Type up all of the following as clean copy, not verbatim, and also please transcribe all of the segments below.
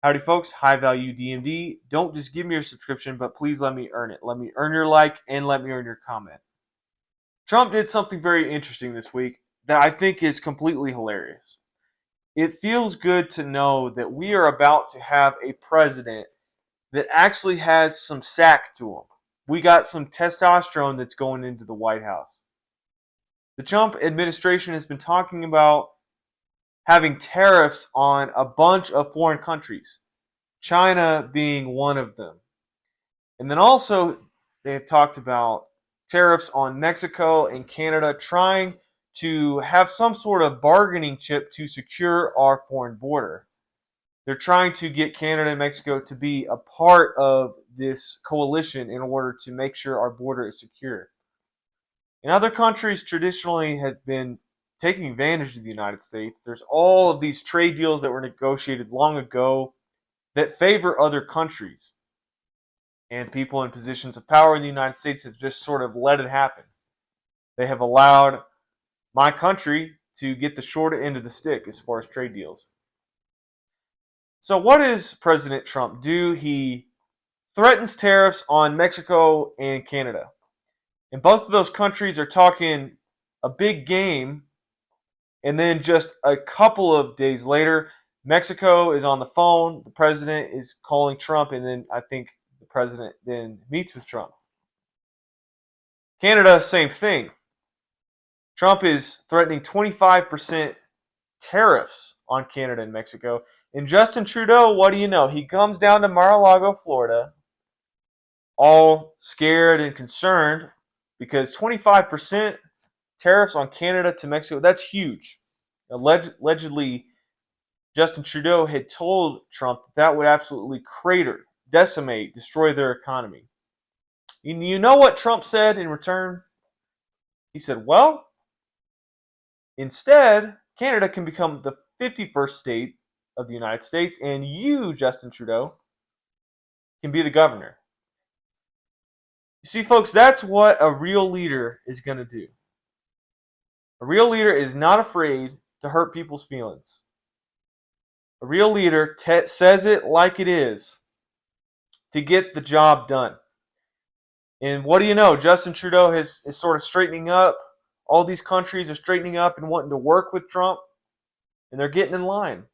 Howdy folks, high value DMD. Don't just give me your subscription, but please let me earn it. Let me earn your like and let me earn your comment. Trump did something very interesting this week that I think is completely hilarious. It feels good to know that we are about to have a president that actually has some sack to him. We got some testosterone that's going into the White House. The Trump administration has been talking about having tariffs on a bunch of foreign countries, China being one of them. And then also, they have talked about tariffs on Mexico and Canada, trying to have some sort of bargaining chip to secure our foreign border. They're trying to get Canada and Mexico to be a part of this coalition in order to make sure our border is secure. And other countries traditionally have been taking advantage of the United States. There's all of these trade deals that were negotiated long ago that favor other countries. And people in positions of power in the United States have just sort of let it happen. They have allowed my country to get the short end of the stick as far as trade deals. So what does President Trump do? He threatens tariffs on Mexico and Canada. And both of those countries are talking a big game. And then just a couple of days later, Mexico is on the phone. The president is calling Trump. And then I think the president then meets with Trump. Canada, same thing. Trump is threatening 25% tariffs on Canada and Mexico. And Justin Trudeau, what do you know? He comes down to Mar-a-Lago, Florida, all scared and concerned because 25% tariffs on Canada to Mexico, that's huge. Allegedly, Justin Trudeau had told Trump that would absolutely crater, decimate, destroy their economy. You know what Trump said in return? He said, well, instead, Canada can become the 51st state of the United States, and you, Justin Trudeau, can be the governor. You see, folks, that's what a real leader is going to do. A real leader is not afraid to hurt people's feelings. A real leader says it like it is to get the job done. And what do you know? Justin Trudeau is sort of straightening up. All these countries are straightening up and wanting to work with Trump, and they're getting in line.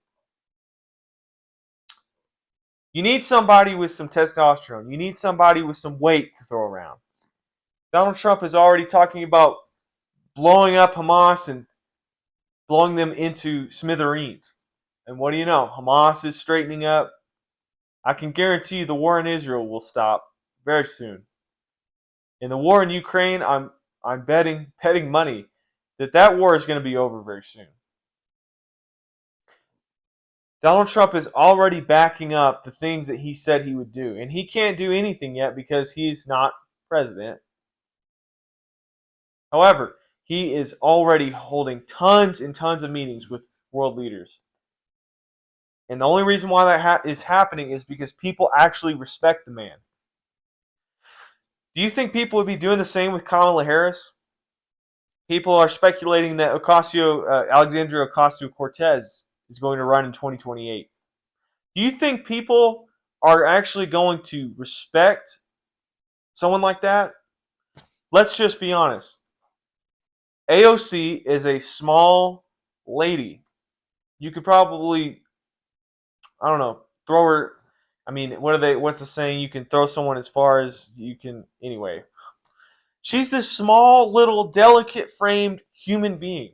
You need somebody with some testosterone. You need somebody with some weight to throw around. Donald Trump is already talking about blowing up Hamas and blowing them into smithereens. And what do you know? Hamas is straightening up. I can guarantee you the war in Israel will stop very soon. In the war in Ukraine, I'm betting money that war is going to be over very soon. Donald Trump is already backing up the things that he said he would do. And he can't do anything yet because he's not president. However, he is already holding tons and tons of meetings with world leaders. And the only reason why that is happening is because people actually respect the man. Do you think people would be doing the same with Kamala Harris? People are speculating that Alexandria Ocasio-Cortez is going to run in 2028. Do you think people are actually going to respect someone like that? Let's just be honest. AOC is a small lady. You could probably, I don't know, throw her. I mean, what's the saying? You can throw someone as far as you can. Anyway, she's this small, little, delicate framed human being.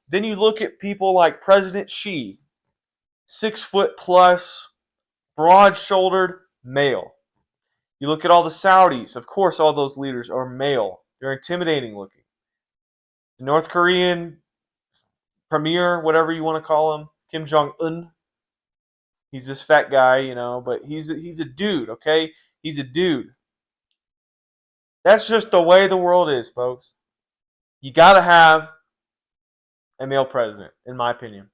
Then you look at people like President Xi, 6 foot plus, broad shouldered, male. You look at all the Saudis. Of course, all those leaders are male. They're intimidating looking. The North Korean premier, whatever you want to call him, Kim Jong-un. He's this fat guy, but he's a dude, okay? He's a dude. That's just the way the world is, folks. You got to have a male president, in my opinion.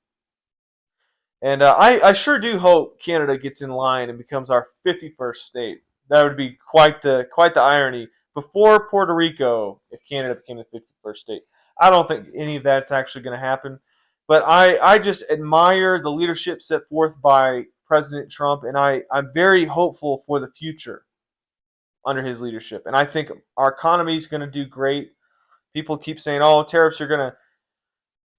And I sure do hope Canada gets in line and becomes our 51st state. That would be quite the irony. Before Puerto Rico, if Canada became the 51st state. I don't think any of that's actually going to happen. But I just admire the leadership set forth by President Trump, and I'm very hopeful for the future under his leadership. And I think our economy is going to do great. People keep saying, "Oh, tariffs are going to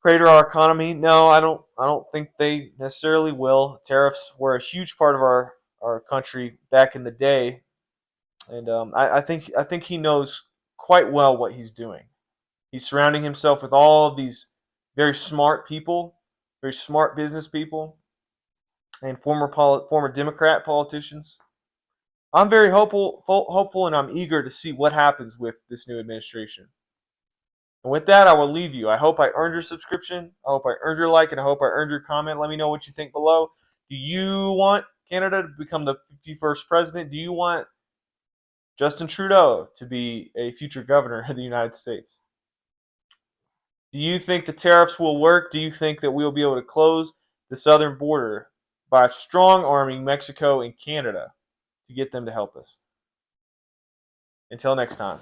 crater our economy." No, I don't. I don't think they necessarily will. Tariffs were a huge part of our country back in the day, and I think he knows quite well what he's doing. He's surrounding himself with all of these very smart people, very smart business people, and former Democrat politicians. I'm very hopeful, and I'm eager to see what happens with this new administration. And with that, I will leave you. I hope I earned your subscription. I hope I earned your like, and I hope I earned your comment. Let me know what you think below. Do you want Canada to become the 51st president? Do you want Justin Trudeau to be a future governor of the United States? Do you think the tariffs will work? Do you think that we'll be able to close the southern border by strong arming Mexico and Canada to get them to help us? Until next time.